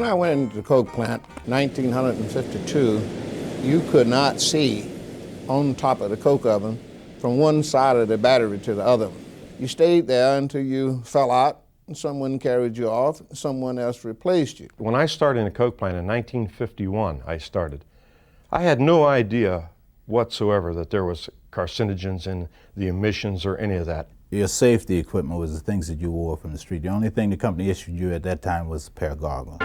I went into the coke plant, 1952, you could not see on top of the coke oven from one side of the battery to the other. You stayed there until you fell out, and someone carried you off, someone else replaced you. When I started in the coke plant in 1951, I had no idea whatsoever that there was carcinogens in the emissions or any of that. Your safety equipment was the things that you wore from the street. The only thing the company issued you at that time was a pair of goggles.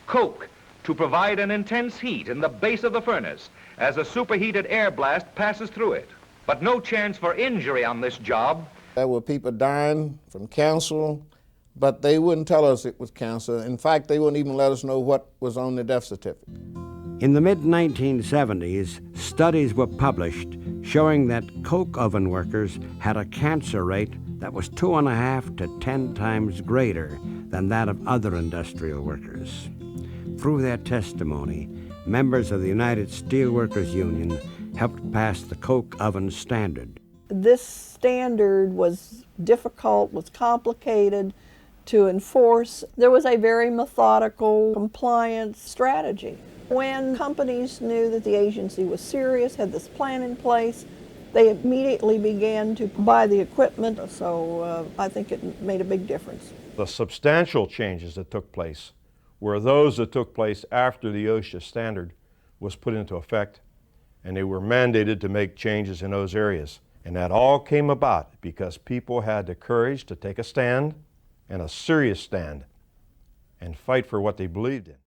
Coke, to provide an intense heat in the base of the furnace as a superheated air blast passes through it. But no chance for injury on this job. There were people dying from cancer, but they wouldn't tell us it was cancer. In fact, they wouldn't even let us know what was on the death certificate. In the mid-1970s, studies were published showing that coke oven workers had a cancer rate that was 2.5 to 10 times greater than that of other industrial workers. Through their testimony, members of the United Steelworkers Union helped pass the coke oven standard. This standard was difficult, was complicated to enforce. There was a very methodical compliance strategy. When companies knew that the agency was serious, had this plan in place, they immediately began to buy the equipment, so I think it made a big difference. The substantial changes that took place were those that took place after the OSHA standard was put into effect, and they were mandated to make changes in those areas. And that all came about because people had the courage to take a stand, and a serious stand, and fight for what they believed in.